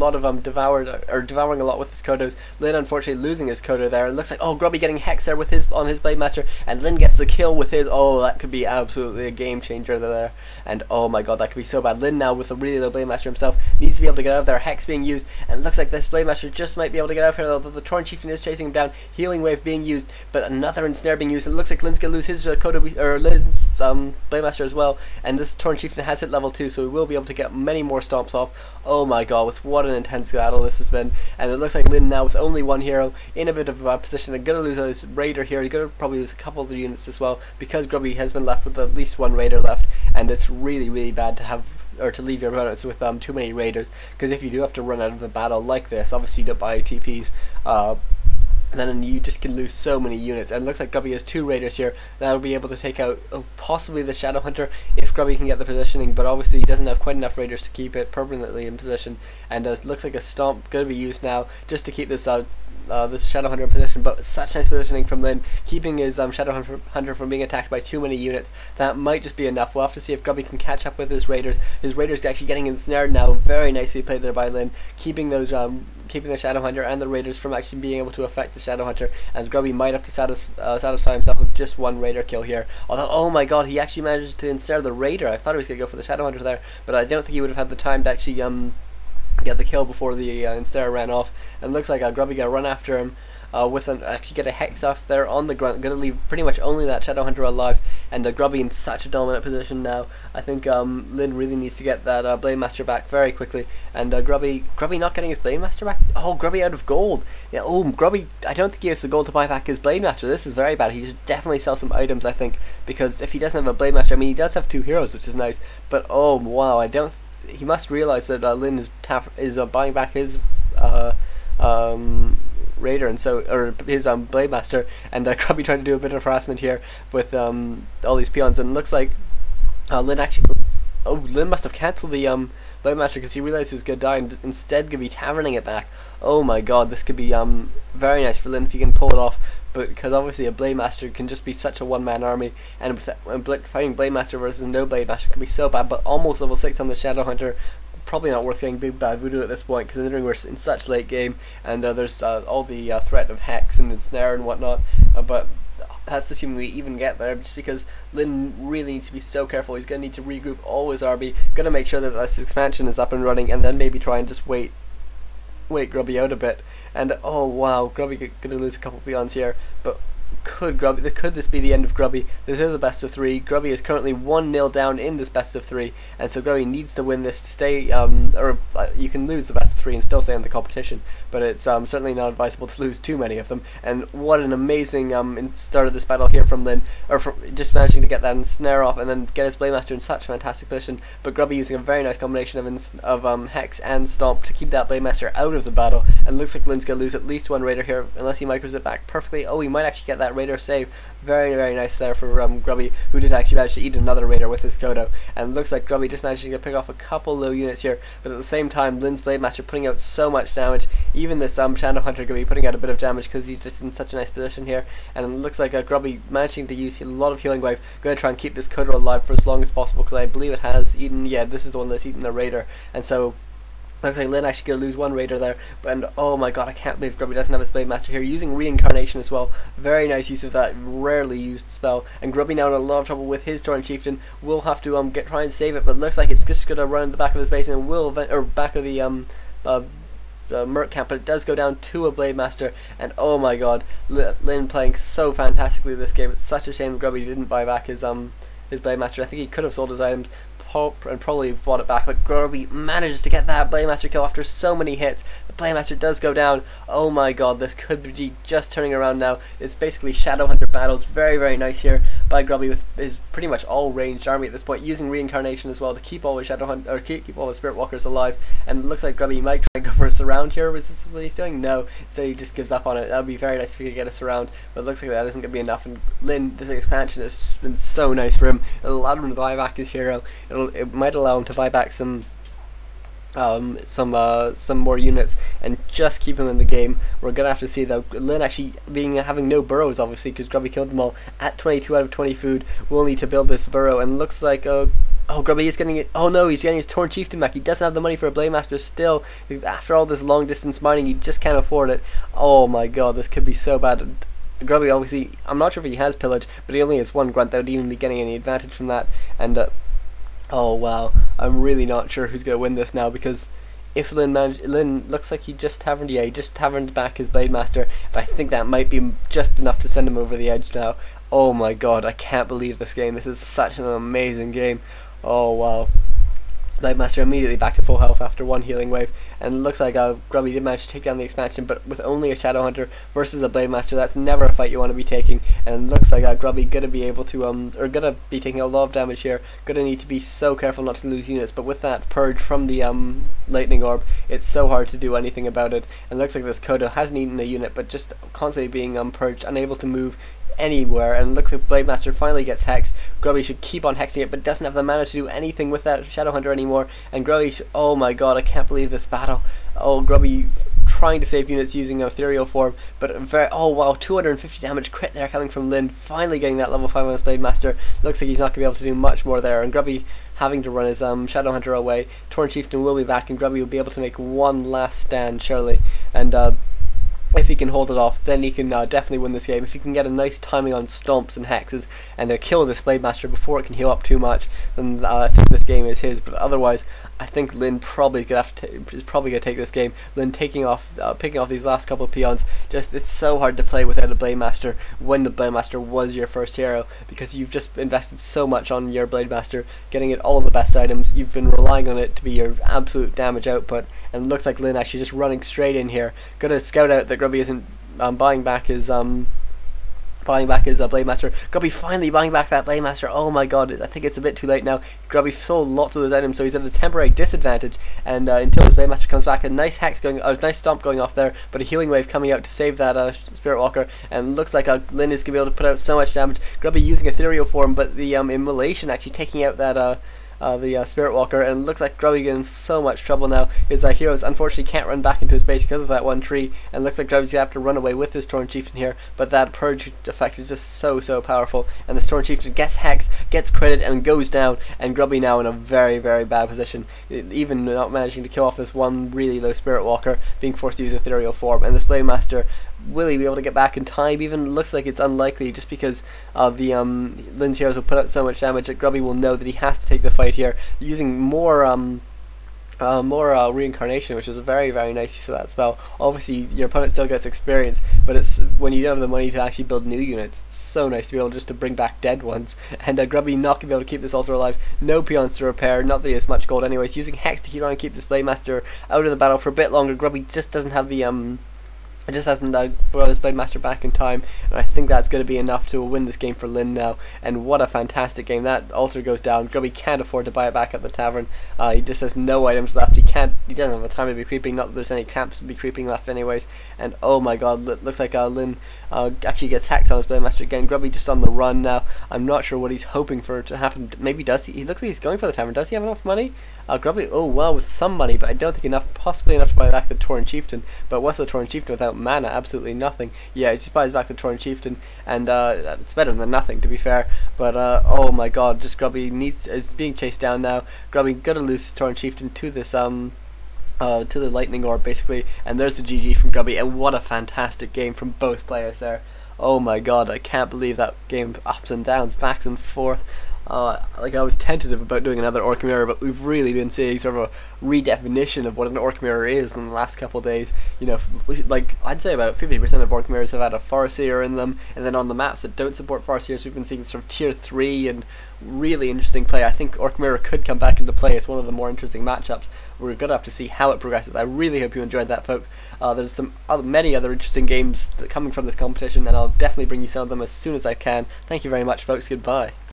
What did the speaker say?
lot of devouring a lot with his Kodos. Lynn unfortunately losing his Kodo there. It looks like, oh, Grubby getting Hex there with his on his Blade Master, and Lynn gets the kill with his. Oh, that could be absolutely a game changer there. And oh my god, that could be so bad. Lynn now with a really low Blade Master himself needs to be able to get out of there. Hex being used, and it looks like this Blade Master just might be able to get out of here, although the Torn Chieftain is chasing him down. Healing Wave being used, but another Ensnare being used. It looks like Lynn's gonna lose his Kodo, or Lynn's Blade Master as well, and this Torn Chieftain has hit level 2, so we will be able to get many more stomps off. Oh my god, what an intense battle this has been. And it looks like Lynn now with only one hero in a bit of a position. They're going to lose his Raider here. He's going to probably lose a couple of the units as well, because Grubby has been left with at least one Raider left, and it's really bad to have, or to leave your opponents with too many Raiders, because if you do have to run out of a battle like this, obviously you don't buy TPs, then you just can lose so many units. And it looks like Grubby has 2 Raiders here that will be able to take out possibly the Shadow Hunter if Grubby can get the positioning, but obviously he doesn't have quite enough Raiders to keep it permanently in position. And it looks like a Stomp going to be used now just to keep this this Shadow Hunter in position, but such nice positioning from Lynn, keeping his Shadow Hunter from being attacked by too many units. That might just be enough. We'll have to see if Grubby can catch up with his Raiders. His Raiders actually getting ensnared now. Very nicely played there by Lynn, keeping those keeping the Shadow Hunter and the Raiders from actually being able to affect the Shadow Hunter, and Grubby might have to satisfy himself with just one Raider kill here. Although, oh my god, he actually managed to ensnare the Raider. I thought he was going to go for the Shadow Hunter there, but I don't think he would have had the time to actually get the kill before the ensnare ran off. And it looks like Grubby got to run after him actually get a Hex off there on the ground, going to leave pretty much only that Shadow Hunter alive, and Grubby in such a dominant position now. I think Lynn really needs to get that Blade Master back very quickly, and Grubby not getting his Blade Master back. Oh, Grubby out of gold. Yeah, oh, Grubby, I don't think he has the gold to buy back his Blade Master. This is very bad. He should definitely sell some items, I think, because if he doesn't have a Blade Master, I mean, he does have 2 heroes, which is nice, but oh wow, he must realize that Lynn is buying back his Raider, and so, or his Blade Master, and Grubby trying to do a bit of harassment here with all these peons, and it looks like Lynn actually, Lynn must have cancelled the Blade Master because he realized he was going to die, and instead going to be taverning it back. Oh my god, this could be very nice for Lynn if he can pull it off, but because obviously a Blade Master can just be such a one-man army, and fighting Blade Master versus no Blade Master can be so bad. But almost level 6 on the Shadow Hunter, probably not worth getting big bad voodoo at this point, considering we're in such late game, and there's all the threat of Hex and Ensnare and whatnot, but that's assuming we even get there, just because Lynn really needs to be so careful. He's going to need to regroup all his RB, going to make sure that this expansion is up and running, and then maybe try and just wait Grubby out a bit. And oh wow, Grubby going to lose a couple of peons here, but could this be the end of Grubby? This is a best of 3. Grubby is currently 1-0 down in this best of 3, and so Grubby needs to win this to stay, you can lose the best of 3 and still stay in the competition, but it's certainly not advisable to lose too many of them. And what an amazing start of this battle here from Lynn, just managing to get that snare off and then get his Blade Master in such fantastic position, but Grubby using a very nice combination of Hex and Stomp to keep that Blade Master out of the battle, and looks like Lynn's going to lose at least one Raider here, unless he micros it back perfectly. Oh, he might actually get that Raider save. Very nice there for Grubby, who did actually manage to eat another Raider with his Kodo. And it looks like Grubby just managed to pick off a couple low units here, but at the same time Lynn's Blade Master putting out so much damage. Even this Shadow Hunter going to be putting out a bit of damage because he's just in such a nice position here. And it looks like Grubby managing to use a lot of Healing Wave, going to try and keep this Kodo alive for as long as possible, because I believe it has eaten, yeah, this is the one that's eaten a Raider, and so looks like Lynn actually going to lose one Raider there, and oh my god, I can't believe Grubby doesn't have his Blade Master here, using Reincarnation as well. Very nice use of that rarely used spell, and Grubby now in a lot of trouble with his Torn Chieftain. Will have to try and save it, but it looks like it's just going to run in the back of his base, and will back of the Merc camp, but it does go down to a Blade Master, and oh my god, Lynn playing so fantastically this game. It's such a shame Grubby didn't buy back his Blade Master. I think he could have sold his items and probably bought it back, but Grubby managed to get that Blade Master kill after so many hits. The Blade Master does go down. Oh my god, this could be just turning around now. It's basically Shadow Hunter battles. Very nice here by Grubby with his pretty much all ranged army at this point, using Reincarnation as well to keep all his Shadow Hunter, or keep all his Spirit Walkers alive. And it looks like Grubby might try and go for a surround here. Is this what he's doing? No, so he just gives up on it. That would be very nice if he could get a surround, but it looks like that isn't going to be enough. And Lynn, this expansion has been so nice for him. It'll allow him to buy back his hero. It might allow him to buy back some more units and just keep him in the game. We're gonna have to see though. Lynn actually having no burrows, obviously, because Grubby killed them all at 22 out of 20 food. We'll need to build this burrow, and looks like Oh, Grubby is getting it. Oh no, he's getting his Torn Chieftain back. He doesn't have the money for a Blade Master still. After all this long distance mining, he just can't afford it. Oh my god, this could be so bad. Grubby obviously, I'm not sure if he has pillage, but he only has one grunt that would even be getting any advantage from that. And oh wow, I'm really not sure who's going to win this now, because if Lin looks like he just taverned, yeah, he just taverned back his Blade Master, and I think that might be just enough to send him over the edge now. Oh my god, I can't believe this game. This is such an amazing game. Oh wow. Blade Master immediately back to full health after one healing wave, and it looks like Grubby did manage to take down the expansion, but with only a Shadow Hunter versus a Blade Master, that's never a fight you want to be taking. And it looks like Grubby gonna be able to or gonna be taking a lot of damage here. Gonna need to be so careful not to lose units, but with that purge from the lightning orb, it's so hard to do anything about it. And it looks like this Kodo hasn't eaten a unit, but just constantly being purged, unable to move anywhere, and looks like Blade Master finally gets hexed. Grubby should keep on hexing it, but doesn't have the mana to do anything with that Shadow Hunter anymore. And Grubby, oh my god, I can't believe this battle. Oh, Grubby trying to save units using ethereal form, but oh wow, 250 damage crit there coming from Lin, finally getting that level 5 on his Blade Master. Looks like he's not going to be able to do much more there, and Grubby having to run his Shadow Hunter away. Torn Chieftain will be back, and Grubby will be able to make one last stand, surely. And if he can hold it off, then he can definitely win this game. If he can get a nice timing on stomps and hexes and kill this Blade Master before it can heal up too much, then I think this game is his. But otherwise, I think Lin probably is probably gonna take this game. Lin picking off these last couple of peons. Just, it's so hard to play without a Blade Master when the Blade Master was your first hero, because you've just invested so much on your Blade Master, getting it all the best items. You've been relying on it to be your absolute damage output, and it looks like Lin actually just running straight in here, gonna scout out that Grubby isn't buying back his Blade Master. Grubby finally buying back that Blade Master. Oh my god, I think it's a bit too late now. Grubby sold lots of those items, so he's at a temporary disadvantage, and until his Blade Master comes back, a nice hex going, a nice stomp going off there, but a healing wave coming out to save that Spirit Walker, and looks like Lin is going to be able to put out so much damage. Grubby using ethereal form, but the immolation actually taking out that the Spirit Walker, and it looks like Grubby in so much trouble now. His heroes unfortunately can't run back into his base because of that one tree, and looks like Grubby's gonna have to run away with his Torn Chieftain here, but that purge effect is just so powerful, and this Torn Chieftain gets hexed, gets critted, and goes down, and Grubby now in a very bad position, even not managing to kill off this one really low Spirit Walker, being forced to use ethereal form. And this Blade Master, will he be able to get back in time? Even looks like it's unlikely, just because the Lin's heroes will put out so much damage that Grubby will know that he has to take the fight here, using more reincarnation, which is a very nice use of that spell. Obviously your opponent still gets experience, but it's when you don't have the money to actually build new units, it's so nice to be able just to bring back dead ones. And Grubby not going to be able to keep this altar alive, no peons to repair, not that he has much gold anyways, using Hex to keep on and keep this Blade Master out of the battle for a bit longer. Grubby just doesn't have the it just hasn't brought his Blade Master back in time, and I think that's going to be enough to win this game for Lin now. And what a fantastic game. That altar goes down. Grubby can't afford to buy it back at the tavern. He just has no items left. He doesn't have the time to be creeping, not that there's any camps to be creeping left anyways. And oh my god, it looks like Lin actually gets hacked on his Blade Master again. Grubby just on the run now. I'm not sure what he's hoping for to happen. Maybe does he? He looks like he's going for the tavern. Does he have enough money? Grubby, oh well, with some money, but I don't think enough, possibly enough to buy back the Torn Chieftain. But what's the Torn Chieftain without mana? Absolutely nothing. Yeah, he just buys back the Torn Chieftain, and it's better than nothing, to be fair. But oh my god, just Grubby is being chased down now. Grubby gonna lose his Torn Chieftain to this to the lightning orb basically, and there's the GG from Grubby, and what a fantastic game from both players there. Oh my god, I can't believe that game, ups and downs, backs and forth. Like I was tentative about doing another Orc Mirror, but we've really been seeing sort of a redefinition of what an Orc Mirror is in the last couple of days. You know, like I'd say about 50% of Orc Mirrors have had a Farseer in them, and then on the maps that don't support Farseers, we've been seeing sort of tier 3 and really interesting play. I think Orc Mirror could come back into play. It's one of the more interesting matchups. We're gonna have to see how it progresses. I really hope you enjoyed that, folks. There's many other interesting games coming from this competition, and I'll definitely bring you some of them as soon as I can. Thank you very much, folks. Goodbye.